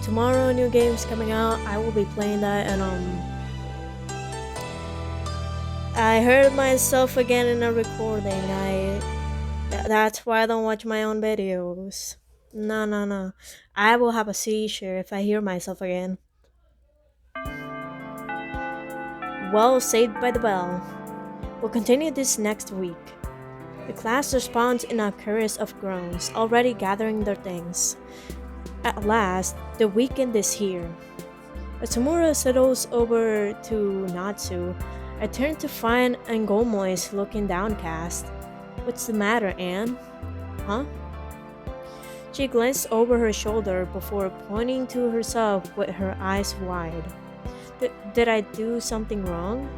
Tomorrow new games coming out. I will be playing that, and I heard myself again in a recording. That's why I don't watch my own videos. No, no, no. I will have a seizure if I hear myself again. Well, saved by the bell. We'll continue this next week. The class responds in a chorus of groans, already gathering their things. At last, the weekend is here. As Tamura settles over to Natsu, I turn to find Angomois looking downcast. What's the matter, Anne? Huh? She glanced over her shoulder before pointing to herself with her eyes wide. Did I do something wrong?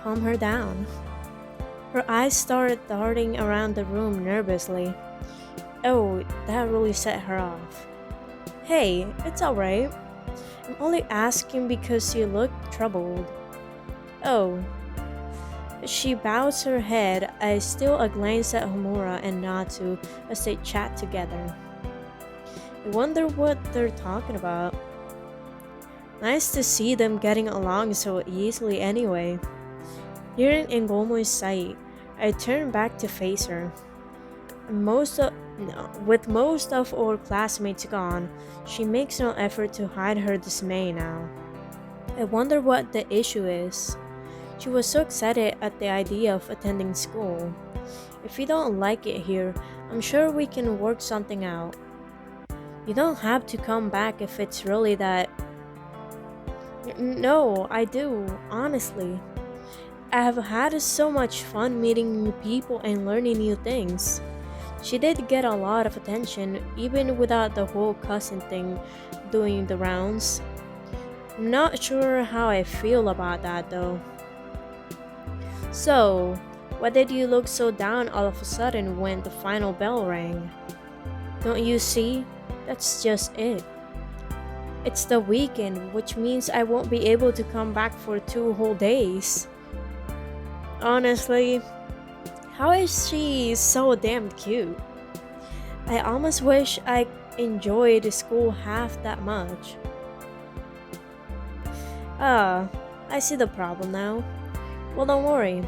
Calm her down. Her eyes started darting around the room nervously. Oh, that really set her off. Hey, it's alright. I'm only asking because you look troubled. Oh. She bows her head. I steal a glance at Homura and Natsu as they chat together. I wonder what they're talking about. Nice to see them getting along so easily anyway. Hearing Engomo's sight, I turn back to face her. Most of, no, with most of our classmates gone, she makes no effort to hide her dismay now. I wonder what the issue is. She was so excited at the idea of attending school. If you don't like it here, I'm sure we can work something out. You don't have to come back if it's really that. No, I do, honestly. I have had so much fun meeting new people and learning new things. She did get a lot of attention, even without the whole cousin thing doing the rounds. I'm not sure how I feel about that though. So, why did you look so down all of a sudden when the final bell rang? Don't you see? That's just it. It's the weekend, which means I won't be able to come back for 2 whole days. Honestly, how is she so damn cute? I almost wish I enjoyed school half that much. Ah, I see the problem now. Well, don't worry.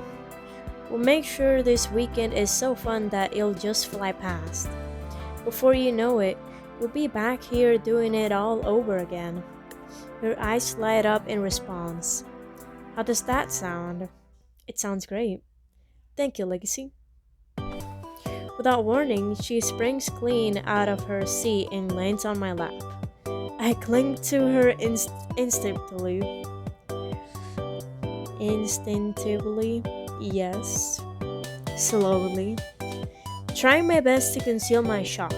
We'll make sure this weekend is so fun that it'll just fly past. Before you know it, we'll be back here doing it all over again. Her eyes light up in response. How does that sound? It sounds great. Thank you, Legacy. Without warning, she springs clean out of her seat and lands on my lap. I cling to her instinctively. Instinctively, yes. Slowly, trying my best to conceal my shock.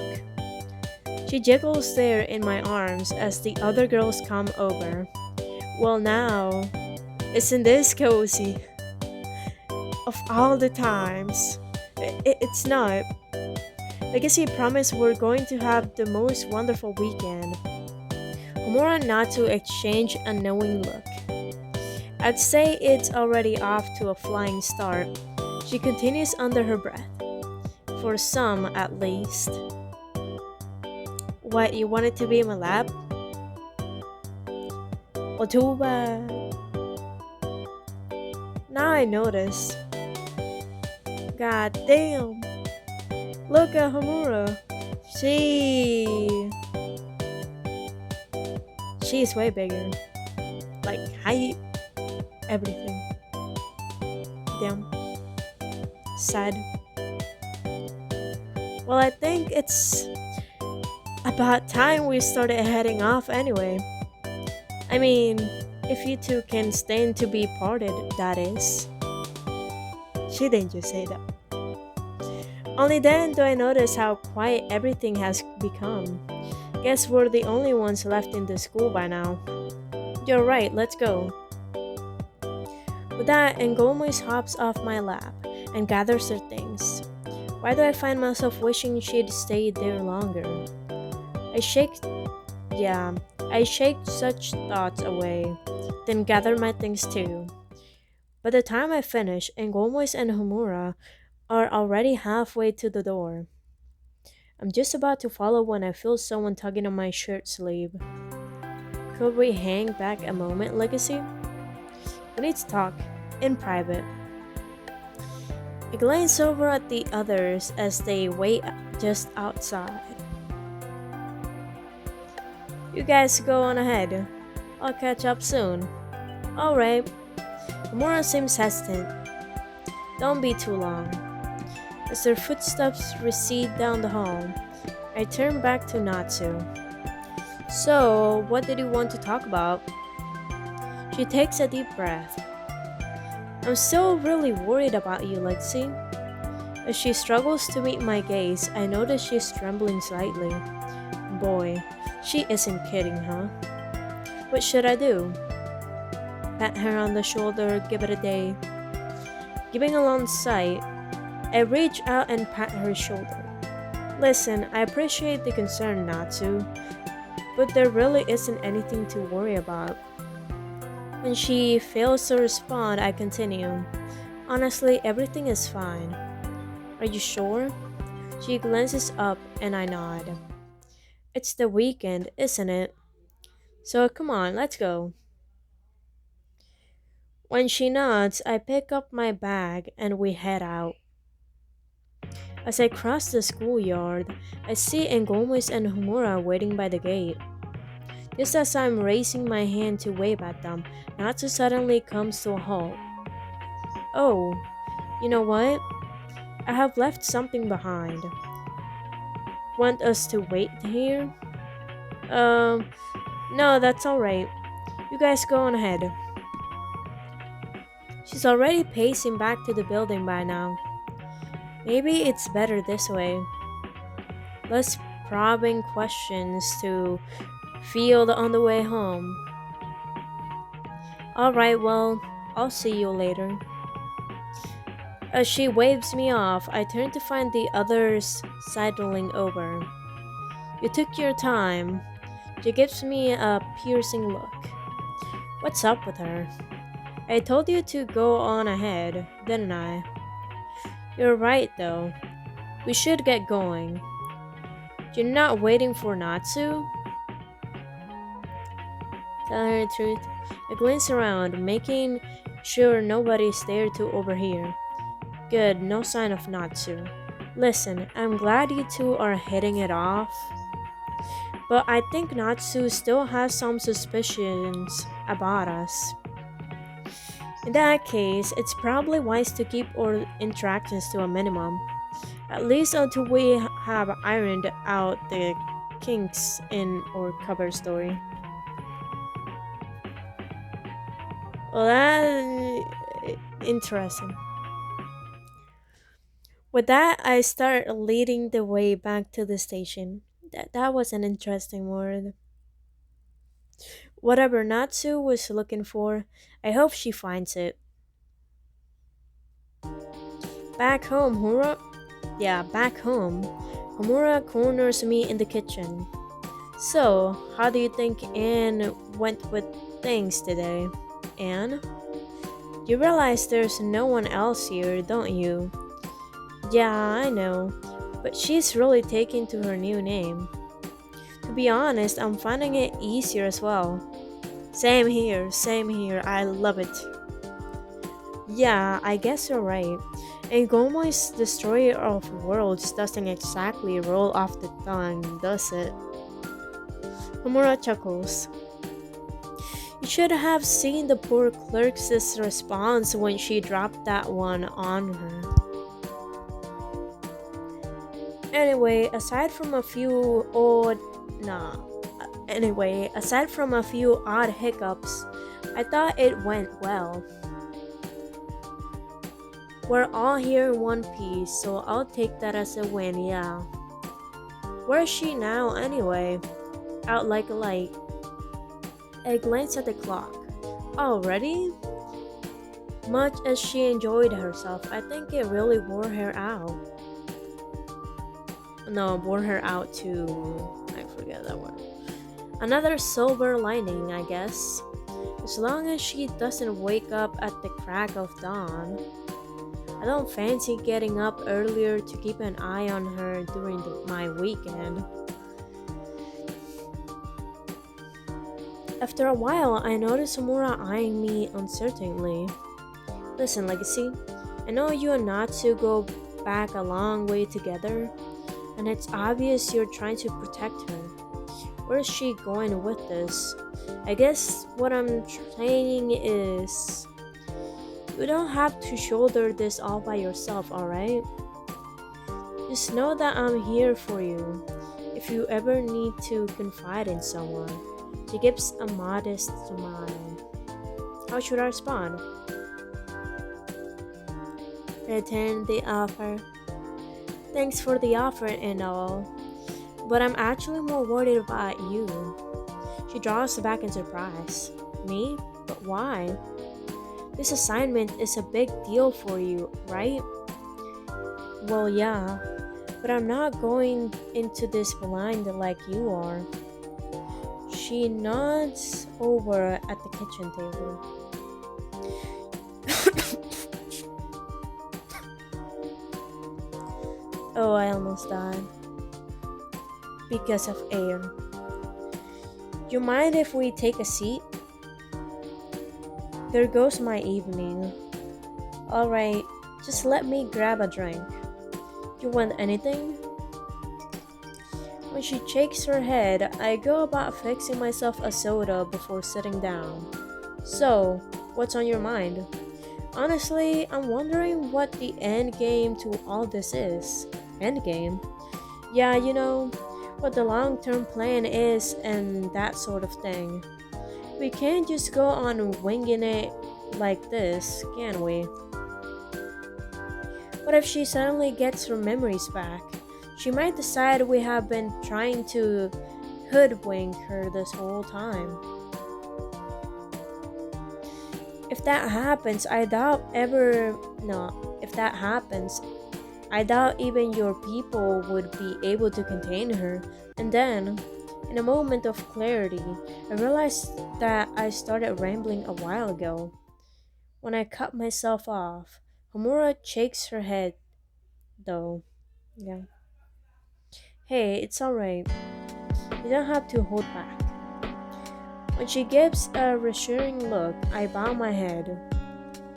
She jiggles there in my arms as the other girls come over. Well, now, isn't this cozy? Of all the times, it's not. I guess he promised we're going to have the most wonderful weekend. Homura and Natsu exchange a knowing look. I'd say it's already off to a flying start. She continues under her breath. For some, at least. What, you wanted to be in my lab? Well, too bad. Now I notice. God damn. Look at Homura. She... She's way bigger. Like, height, everything. Damn. Sad. Well, I think it's about time we started heading off anyway. I mean, if you two can stand to be parted, that is. She didn't just say that. Only then do I notice how quiet everything has become. Guess we're the only ones left in the school by now. You're right, let's go. With that, Ngomois hops off my lap and gathers her things. Why do I find myself wishing she'd stayed there longer? I shake, yeah, I shake such thoughts away, then gather my things too. By the time I finish, Ngomois and Homura are already halfway to the door. I'm just about to follow when I feel someone tugging on my shirt sleeve. Could we hang back a moment, Legacy? We need to talk in private. I glance over at the others as they wait just outside. You guys go on ahead. I'll catch up soon. Alright. Homura seems hesitant. Don't be too long. As their footsteps recede down the hall, I turn back to Natsu. So, what did you want to talk about? She takes a deep breath. I'm still really worried about you, Lexi. As she struggles to meet my gaze, I notice she's trembling slightly. Boy, she isn't kidding, huh? What should I do? Pat her on the shoulder, give it a day. Giving a long sigh, I reach out and pat her shoulder. Listen, I appreciate the concern, Natsu, but there really isn't anything to worry about. When she fails to respond, I continue. Honestly, everything is fine. Are you sure? She glances up and I nod. It's the weekend, isn't it? So come on, let's go. When she nods, I pick up my bag and we head out. As I cross the schoolyard, I see Engomis and Homura waiting by the gate. Just as I'm raising my hand to wave at them, Natsu suddenly comes to a halt. Oh, you know what? I have left something behind. Want us to wait here? No, that's alright. You guys go on ahead. She's already pacing back to the building by now. Maybe it's better this way. Less probing questions to field on the way home. Alright, well, I'll see you later. As she waves me off, I turn to find the others sidling over. You took your time. She gives me a piercing look. What's up with her? I told you to go on ahead, didn't I? You're right, though. We should get going. You're not waiting for Natsu? Tell her the truth. I glance around, making sure nobody's there to overhear. Good, no sign of Natsu. Listen, I'm glad you two are hitting it off, but I think Natsu still has some suspicions about us. In that case, it's probably wise to keep our interactions to a minimum, at least until we have ironed out the kinks in our cover story. Well, that's interesting. With that, I start leading the way back to the station. That was an interesting word. Whatever Natsu was looking for, I hope she finds it. Back home, Hura. Yeah, back home. Homura corners me in the kitchen. So, how do you think Anne went with things today? Anne? You realize there's no one else here, don't you? Yeah, I know, but she's really taking to her new name. To be honest, I'm finding it easier as well. Same here, I love it. Yeah, I guess you're right. And Gomo's Destroyer of Worlds doesn't exactly roll off the tongue, does it? Homura chuckles. You should have seen the poor clerk's response when she dropped that one on her. Anyway, aside from a few odd hiccups, I thought it went well. We're all here in one piece, so I'll take that as a win, yeah. Where is she now, anyway? Out like a light. I glance at the clock. Already? Much as she enjoyed herself, I think it really wore her out. No, wore her out too. I forget that word. Another silver lining, I guess. As long as she doesn't wake up at the crack of dawn. I don't fancy getting up earlier to keep an eye on her during my weekend. After a while, I noticed Samura eyeing me uncertainly. Listen, Legacy, I know you and Natsu go back a long way together, and it's obvious you're trying to protect her. Where is she going with this? I guess what I'm saying is, you don't have to shoulder this all by yourself, alright? Just know that I'm here for you if you ever need to confide in someone. She gives a modest smile. How should I respond? Return the offer. Thanks for the offer and all, but I'm actually more worried about you. She draws back in surprise. Me? But why? This assignment is a big deal for you, right? Well, yeah, but I'm not going into this blind like you are. She nods over at the kitchen table. Oh, I almost died. Because of air. You mind if we take a seat? There goes my evening. Alright, just let me grab a drink. You want anything? When she shakes her head, I go about fixing myself a soda before sitting down. So, what's on your mind? Honestly, I'm wondering what the end game to all this is. End game? Yeah, you know, what the long-term plan is and that sort of thing. We can't just go on winging it like this, can we? What if she suddenly gets her memories back? She might decide we have been trying to hoodwink her this whole time. If that happens, I doubt even your people would be able to contain her. And then, in a moment of clarity, I realized that I started rambling a while ago. When I cut myself off, Homura shakes her head, though. Yeah. Hey, it's alright. You don't have to hold back. When she gives a reassuring look, I bow my head.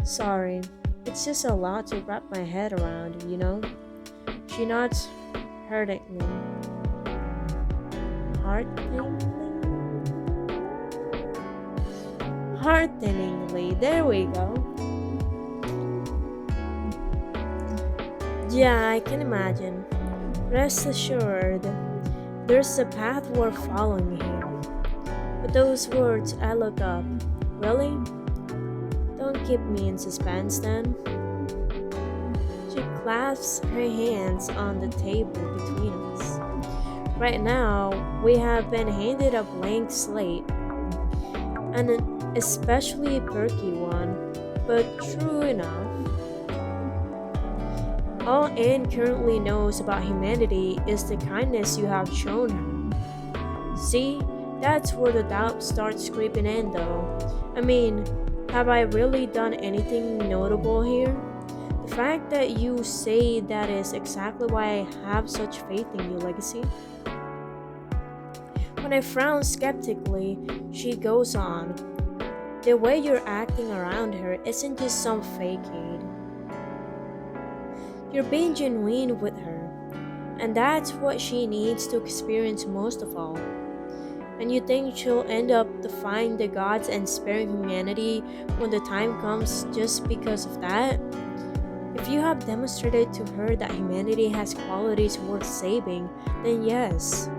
Sorry, it's just a lot to wrap my head around, you know? She nods hurriedly. Hearteningly, there we go. Yeah, I can imagine. Rest assured, there's a path worth following here. With those words, I look up. Really? Don't keep me in suspense then. She clasps her hands on the table between us. Right now, we have been handed a blank slate, and an especially perky one, but true enough. All Anne currently knows about humanity is the kindness you have shown her. See, that's where the doubt starts creeping in though. I mean, have I really done anything notable here? The fact that you say that is exactly why I have such faith in you, Legacy. When I frown skeptically, she goes on. The way you're acting around her isn't just some facade. You're being genuine with her, and that's what she needs to experience most of all. And you think she'll end up defying the gods and sparing humanity when the time comes just because of that? If you have demonstrated to her that humanity has qualities worth saving, then yes,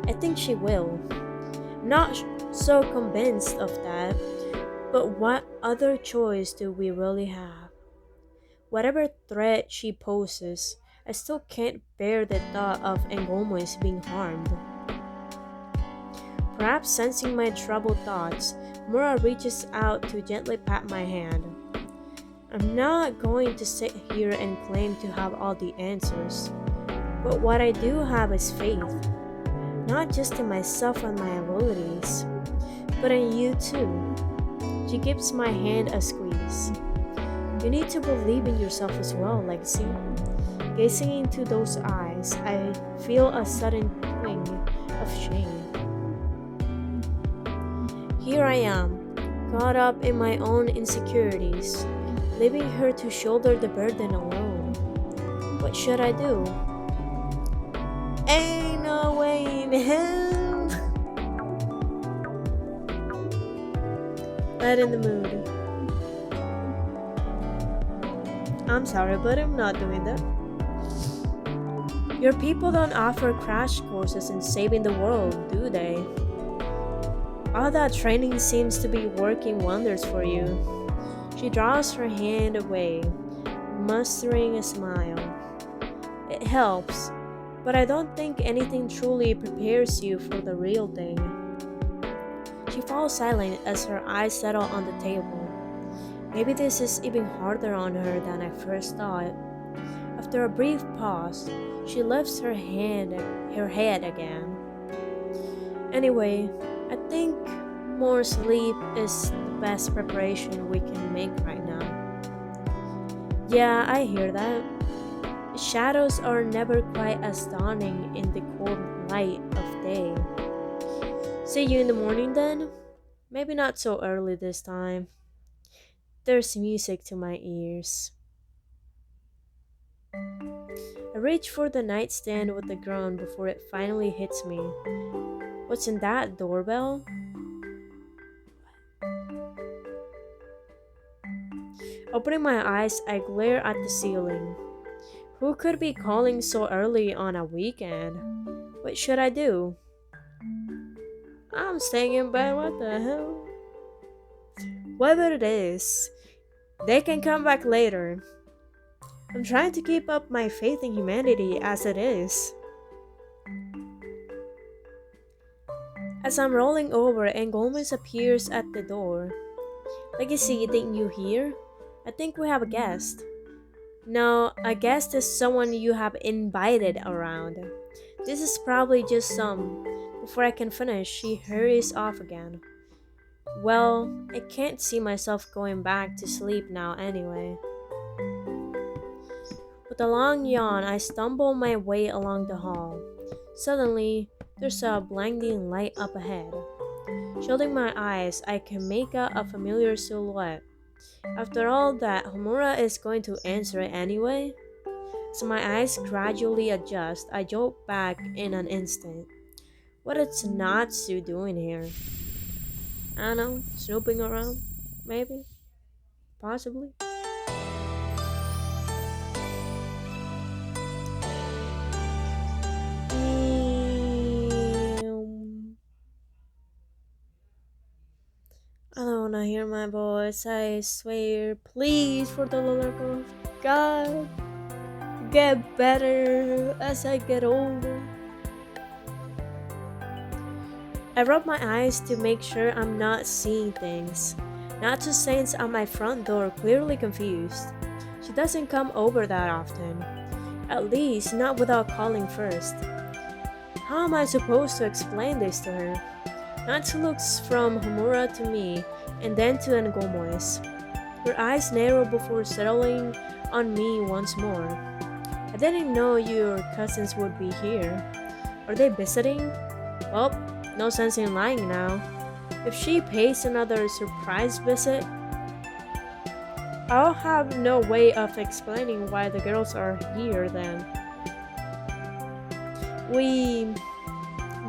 I think she will. I'm not so convinced of that, but what other choice do we really have? Whatever threat she poses, I still can't bear the thought of Engomois being harmed. Perhaps sensing my troubled thoughts, Mura reaches out to gently pat my hand. I'm not going to sit here and claim to have all the answers, but what I do have is faith. Not just in myself and my abilities, but in you too. She gives my hand a squeeze. You need to believe in yourself as well, Legacy. Gazing into those eyes, I feel a sudden twinge of shame. Here I am, caught up in my own insecurities, leaving her to shoulder the burden alone. What should I do? Ain't no way in hell. Let in the mood. I'm sorry, but I'm not doing that. Your people don't offer crash courses in saving the world, do they? All that training seems to be working wonders for you. She draws her hand away, mustering a smile. It helps, but I don't think anything truly prepares you for the real thing. She falls silent as her eyes settle on the table. Maybe this is even harder on her than I first thought. After a brief pause, she lifts her head again. Anyway, I think more sleep is the best preparation we can make right now. Yeah, I hear that. Shadows are never quite as stunning in the cold light of day. See you in the morning then? Maybe not so early this time. There's music to my ears. I reach for the nightstand with a groan before it finally hits me. What's in that doorbell? Opening my eyes, I glare at the ceiling. Who could be calling so early on a weekend? What should I do? I'm staying in bed, what the hell? Whatever it is, they can come back later. I'm trying to keep up my faith in humanity as it is. As I'm rolling over and Gomez appears at the door. Legacy, didn't you hear? I think we have a guest. No, a guest is someone you have invited around. This is probably just some. Before I can finish, she hurries off again. Well, I can't see myself going back to sleep now anyway. With a long yawn, I stumble my way along the hall. Suddenly, there's a blinding light up ahead. Shielding my eyes, I can make out a familiar silhouette. After all that, Homura is going to answer it anyway. As my eyes gradually adjust, I jolt back in an instant. What is Natsu doing here? I don't know, snooping around? Maybe? Possibly? I don't wanna hear my voice, I swear. Please, for the love of God, get better as I get older. I rub my eyes to make sure I'm not seeing things. Natsu stands at my front door, clearly confused. She doesn't come over that often. At least, not without calling first. How am I supposed to explain this to her? Natsu looks from Homura to me, and then to Ngomois. Her eyes narrow before settling on me once more. I didn't know your cousins would be here. Are they visiting? Well, no sense in lying now. If she pays another surprise visit, I'll have no way of explaining why the girls are here then.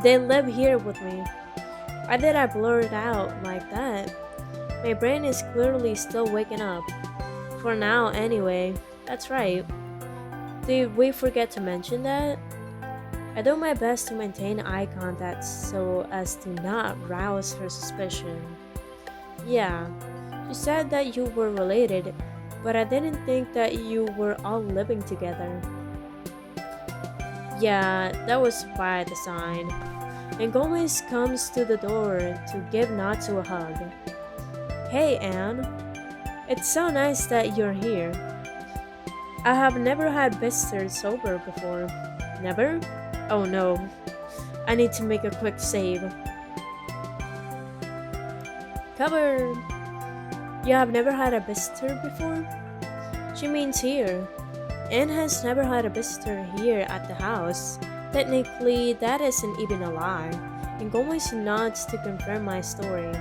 They live here with me. Why did I blur it out like that? My brain is clearly still waking up. For now, anyway. That's right. Did we forget to mention that? I do my best to maintain eye contact so as to not rouse her suspicion. Yeah, she said that you were related, but I didn't think that you were all living together. Yeah, that was by design. And Gomez comes to the door to give Natsu a hug. Hey Anne, it's so nice that you're here. I have never had visitors sober before. Never? Oh no, I need to make a quick save. Cover! You have never had a visitor before? She means here. Anne has never had a visitor here at the house. Technically, that isn't even a lie. And Gomez nods to confirm my story.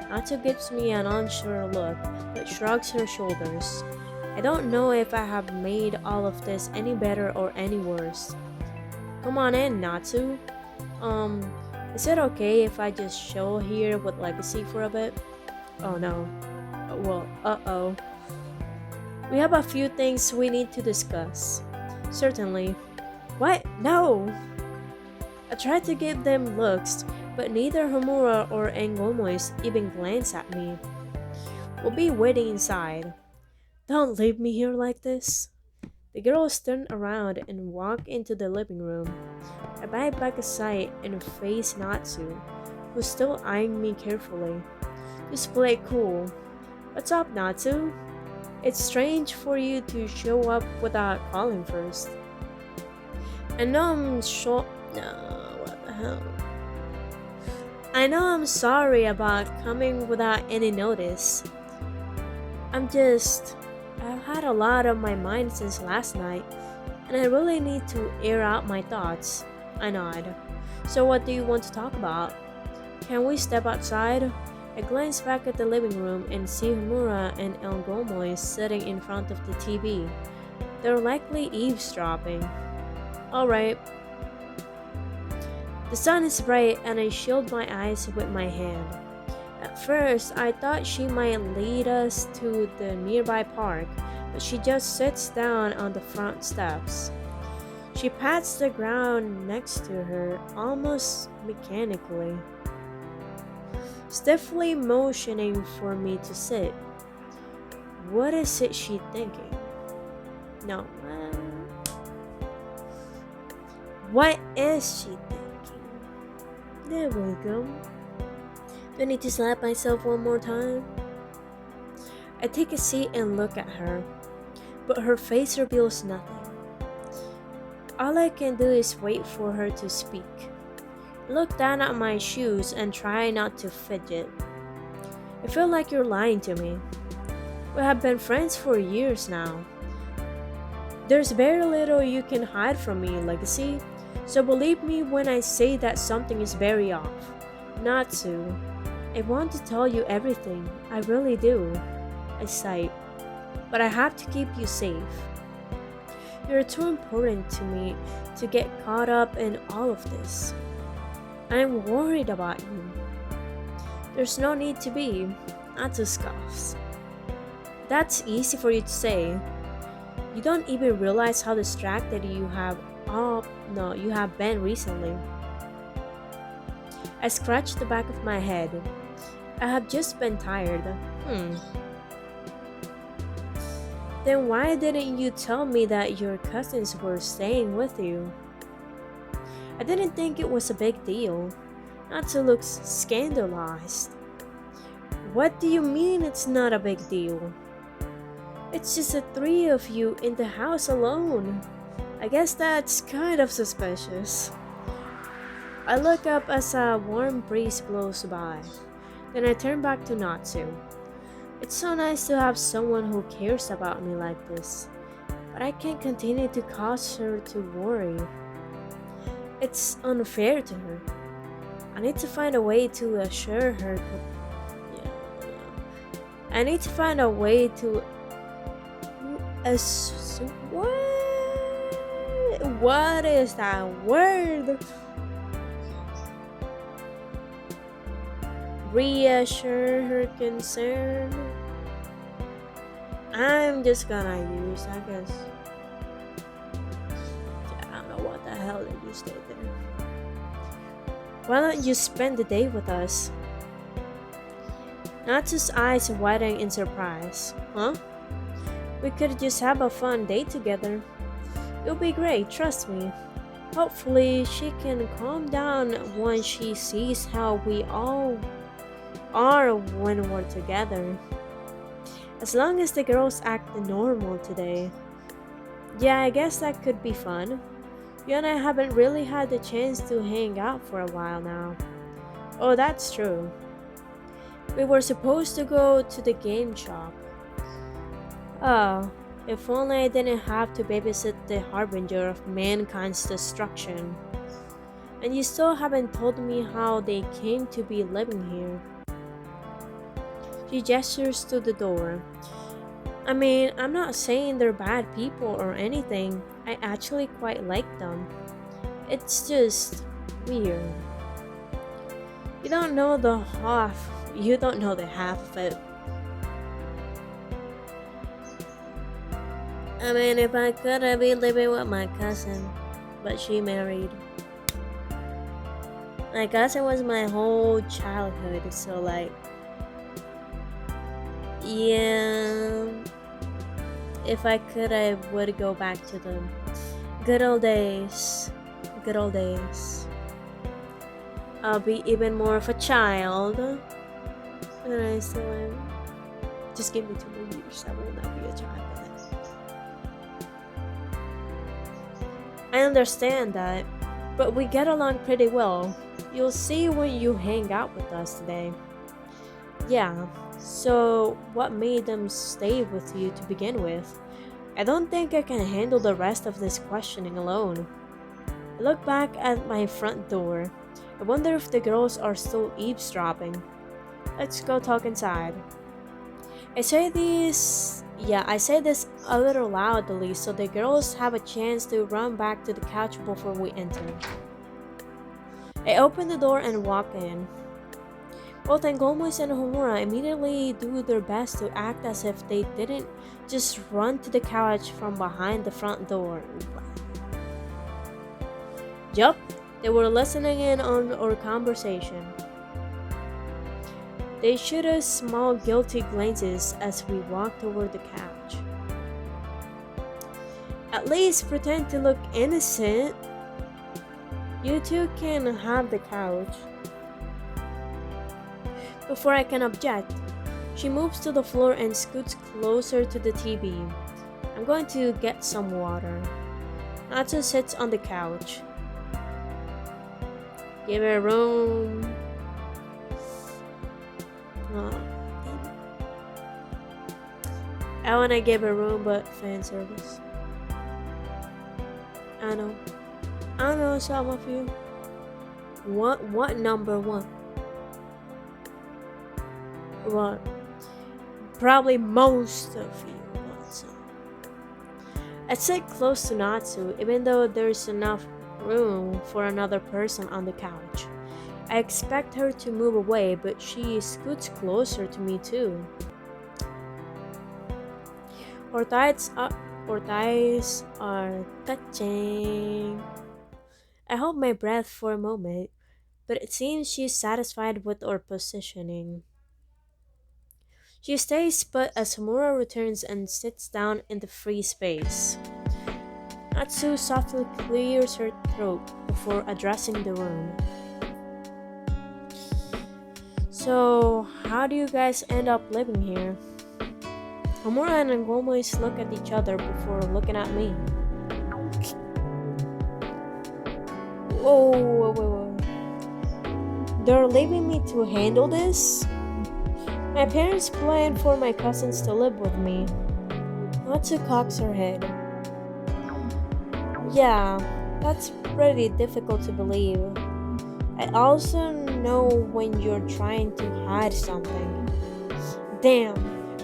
Natsu gives me an unsure look, but shrugs her shoulders. I don't know if I have made all of this any better or any worse. Come on in, Natsu. Um, is it okay if I just chill here with Legacy for a bit? Oh no. Well, uh-oh. We have a few things we need to discuss. Certainly. What? No! I tried to give them looks, but neither Homura or Engomois even glanced at me. We'll be waiting inside. Don't leave me here like this. The girls turn around and walk into the living room. I bite back aside and face Natsu, who's still eyeing me carefully. Just play cool. What's up, Natsu? It's strange for you to show up without calling first. I know I'm short. No, what the hell? I know I'm sorry about coming without any notice. I've had a lot on my mind since last night, and I really need to air out my thoughts. I nod. So what do you want to talk about? Can we step outside? I glance back at the living room and see Homura and El Gomoy sitting in front of the TV. They're likely eavesdropping. Alright. The sun is bright and I shield my eyes with my hand. At first, I thought she might lead us to the nearby park, but she just sits down on the front steps. She pats the ground next to her almost mechanically, stiffly motioning for me to sit. What is it she thinking? No. What is she thinking? There we go. Do I need to slap myself one more time? I take a seat and look at her, but her face reveals nothing. All I can do is wait for her to speak. Look down at my shoes and try not to fidget. I feel like you're lying to me. We have been friends for years now. There's very little you can hide from me, Legacy, so believe me when I say that something is very off. Natsu, I want to tell you everything, I really do. I sigh, but I have to keep you safe. You're too important to me to get caught up in all of this. I'm worried about you. There's no need to be. Natsu scoffs. That's easy for you to say. You don't even realize how distracted you have been recently. I scratch the back of my head. I have just been tired. Then why didn't you tell me that your cousins were staying with you? I didn't think it was a big deal. Natsu looks scandalized. What do you mean it's not a big deal? It's just the three of you in the house alone. I guess that's kind of suspicious. I look up as a warm breeze blows by. Then I turn back to Natsu. It's so nice to have someone who cares about me like this, but I can't continue to cause her to worry. It's unfair to her. I need to find a way to assure her. I need to find a way to. What is that word? Reassure her concern. I'm just gonna use, I guess. I don't know what the hell did you say there. Why don't you spend the day with us? Natsu's eyes widen in surprise. Huh? We could just have a fun day together. It'll be great, trust me. Hopefully, she can calm down once she sees how we all are when we're together. As long as the girls act normal today. Yeah, I guess that could be fun. You and I haven't really had the chance to hang out for a while now. Oh, that's true. We were supposed to go to the game shop. Oh, If only I didn't have to babysit the harbinger of mankind's destruction. And you still haven't told me how they came to be living here. She gestures to the door. I mean, I'm not saying they're bad people or anything. I actually quite like them. It's just weird. You don't know the half. You don't know the half of it. I mean, if I could, I'd be living with my cousin. But she married. My cousin was my whole childhood, so like, yeah. If I could, I would go back to them. Good old days. Good old days. I'll be even more of a child than I still am. Just give me 2 more years. I will not be a child. I understand that, but we get along pretty well. You'll see when you hang out with us today. Yeah, so what made them stay with you to begin with? I don't think I can handle the rest of this questioning alone. I look back at my front door. I wonder if the girls are still eavesdropping. Let's go talk inside. I say this a little loudly so the girls have a chance to run back to the couch before we enter. I open the door and walk in. Both Angomos and Homura immediately do their best to act as if they didn't just run to the couch from behind the front door. Yup, they were listening in on our conversation. They shoot us small guilty glances as we walk toward the couch. At least pretend to look innocent. You two can have the couch. Before I can object, she moves to the floor and scoots closer to the TV. I'm going to get some water. Natsu sits on the couch. Give her room. I wanna give her room, but fan service. I know some of you. What number one? Well, probably most of you want some. I sit close to Natsu, even though there's enough room for another person on the couch. I expect her to move away, but she scoots closer to me too. Our thighs are touching. I hold my breath for a moment, but it seems she's satisfied with our positioning. She stays put as Homura returns and sits down in the free space. Natsu softly clears her throat before addressing the room. So, how do you guys end up living here? Homura and Angomois look at each other before looking at me. Whoa. They're leaving me to handle this? My parents planned for my cousins to live with me. Natsu cocks her head. Yeah, that's pretty difficult to believe. I also know when you're trying to hide something. Damn,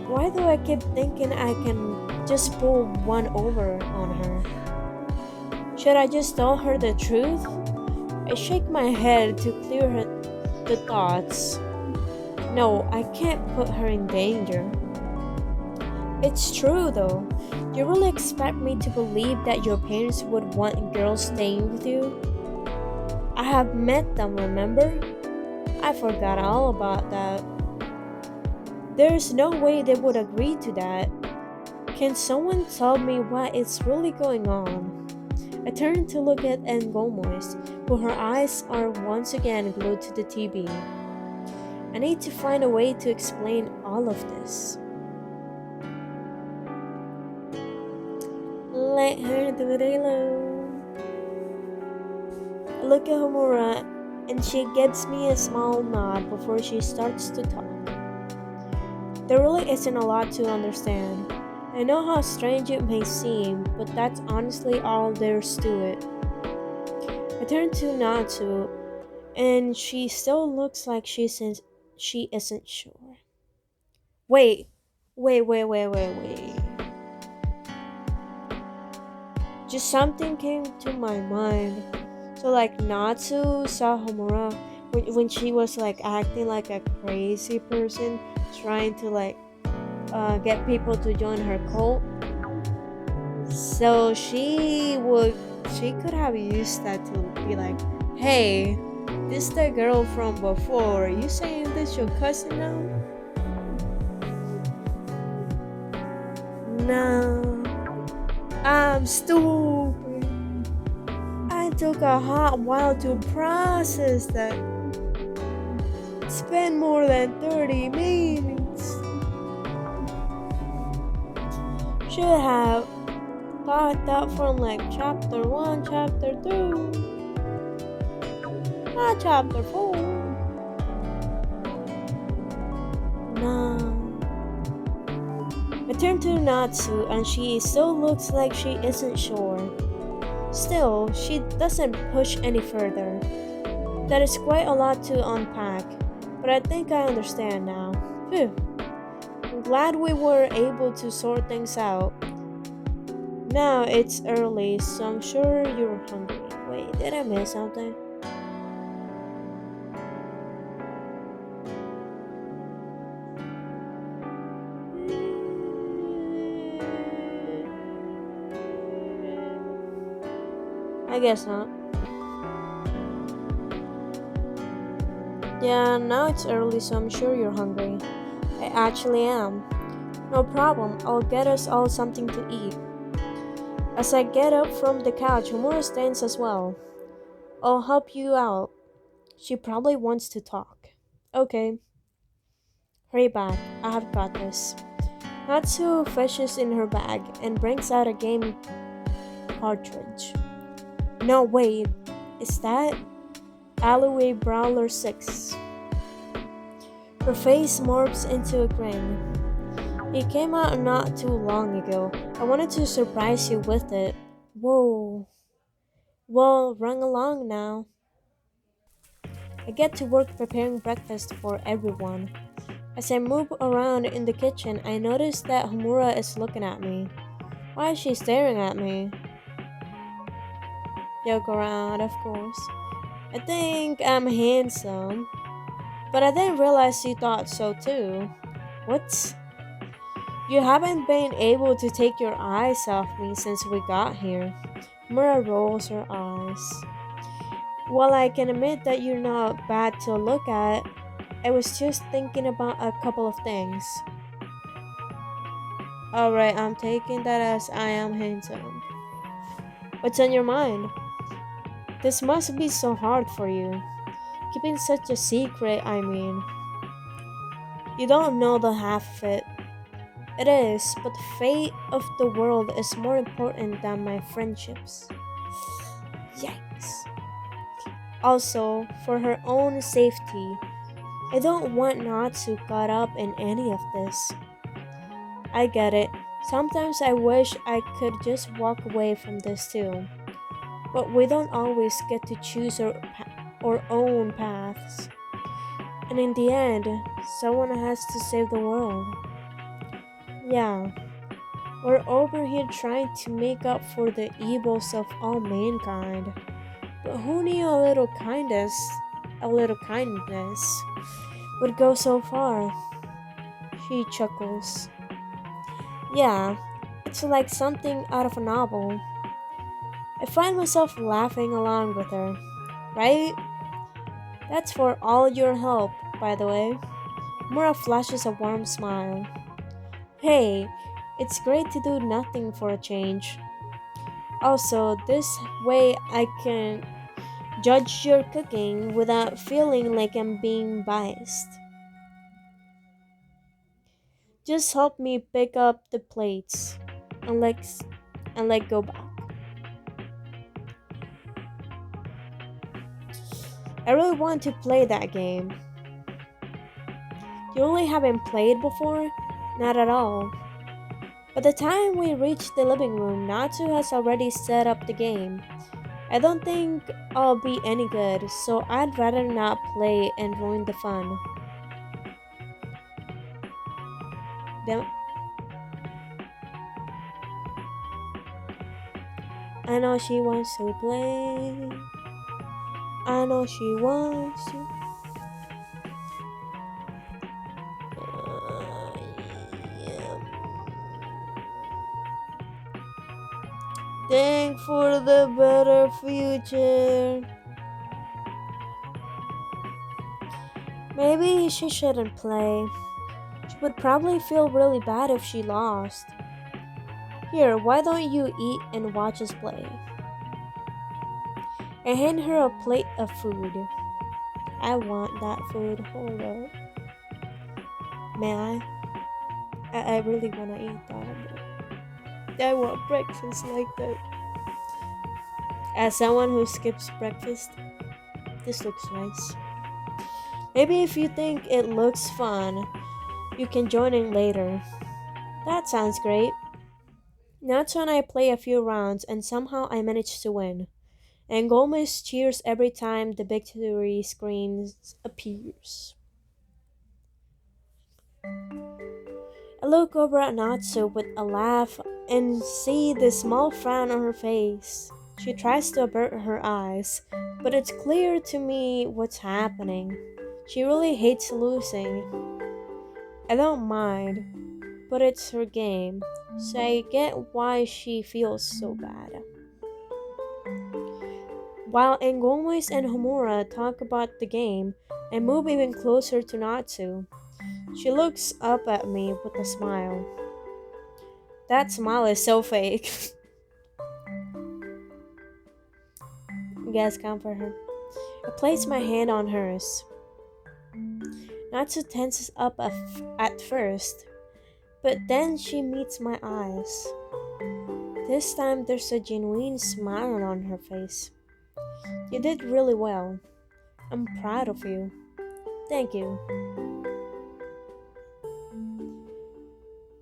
why do I keep thinking I can just pull one over on her? Should I just tell her the truth? I shake my head to clear the thoughts. No, I can't put her in danger. It's true though. You really expect me to believe that your parents would want girls staying with you? I have met them, remember? I forgot all about that. There's no way they would agree to that. Can someone tell me what is really going on? I turn to look at Angomois, but her eyes are once again glued to the TV. I need to find a way to explain all of this. Let her do it alone. I look at Homura and she gives me a small nod before she starts to talk. There really isn't a lot to understand. I know how strange it may seem, but that's honestly all there's to it. I turned to Natsu, and she still looks like she isn't sure. Wait, wait. Just something came to my mind. So like Natsu saw Homura when she was like acting like a crazy person, trying to like get people to join her cult. So she could have used that to be like, hey, this the girl from before. You saying this your cousin now? No, I'm stupid. I took a hot while to process that. Spent more than 30 minutes. Should have thought that from like chapter 1, chapter 2, not chapter 4. No. I turned to Natsu and she still looks like she isn't sure. Still, she doesn't push any further. That is quite a lot to unpack, but I think I understand now. Phew. I'm glad we were able to sort things out. Now it's early, so I'm sure you're hungry. Wait, did I miss something? I guess not. Yeah, now it's early, so I'm sure you're hungry. I actually am. No problem, I'll get us all something to eat. As I get up from the couch, Homura stands as well. I'll help you out. She probably wants to talk. Okay. Hurry back, I have got this. Natsu fishes in her bag and brings out a game cartridge. No, wait, is that Alleyway Brawler 6? Her face morphs into a grin. It came out not too long ago. I wanted to surprise you with it. Whoa. Well, run along now. I get to work preparing breakfast for everyone. As I move around in the kitchen, I notice that Homura is looking at me. Why is she staring at me? Joke around, of course. I think I'm handsome. But I didn't realize she thought so too. What? You haven't been able to take your eyes off me since we got here. Mura rolls her eyes. While I can admit that you're not bad to look at, I was just thinking about a couple of things. Alright, I'm taking that as I am handsome. What's on your mind? This must be so hard for you. Keeping such a secret, I mean. You don't know the half of it. It is, but the fate of the world is more important than my friendships. Yikes. Also, for her own safety, I don't want Natsu caught up in any of this. I get it. Sometimes I wish I could just walk away from this too. But we don't always get to choose our own paths. And in the end, someone has to save the world. Yeah, we're over here trying to make up for the evils of all mankind. But who knew a little kindness, would go so far? She chuckles. Yeah, it's like something out of a novel. I find myself laughing along with her. Right? That's for all your help, by the way. Mura flashes a warm smile. Hey, it's great to do nothing for a change. Also, this way I can judge your cooking without feeling like I'm being biased. Just help me pick up the plates and let go back. I really want to play that game. You really haven't played before? Not at all. By the time we reach the living room, Natsu has already set up the game. I don't think I'll be any good, so I'd rather not play and ruin the fun. Then I know she wants to play. I know she wants to. Yeah. Think for the better future. Maybe she shouldn't play. She would probably feel really bad if she lost. Here, why don't you eat and watch us play? I hand her a plate of food. I want that food. Hold up. May I? I really wanna eat that. I want breakfast like that. As someone who skips breakfast, this looks nice. Maybe if you think it looks fun, you can join in later. That sounds great. Natsu and I play a few rounds and somehow I manage to win. And Gomez cheers every time the victory screen appears. I look over at Natsu with a laugh and see the small frown on her face. She tries to avert her eyes, but it's clear to me what's happening. She really hates losing. I don't mind, but it's her game, so I get why she feels so bad. While Engomais and Homura talk about the game, I move even closer to Natsu. She looks up at me with a smile. That smile is so fake. Guys, comfort her. I place my hand on hers. Natsu tenses up at first, but then she meets my eyes. This time there's a genuine smile on her face. You did really well. I'm proud of you. Thank you.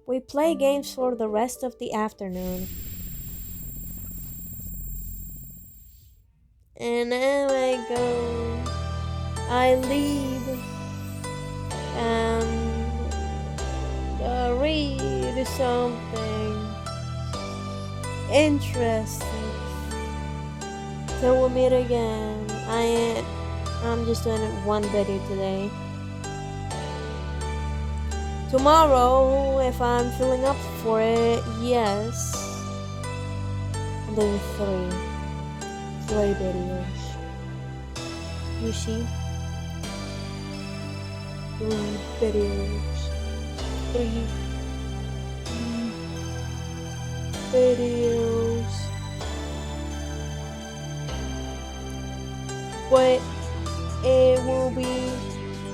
We play games for the rest of the afternoon. And now I go. I leave. And read something interesting. So we'll meet again. I'm just doing one video today. Tomorrow, if I'm feeling up for it, yes. I'm doing three videos. You see? 3 videos. 3 videos. But it will be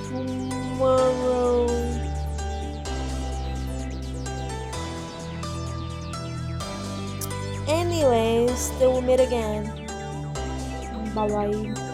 tomorrow. Anyways, till we meet again. Bye bye.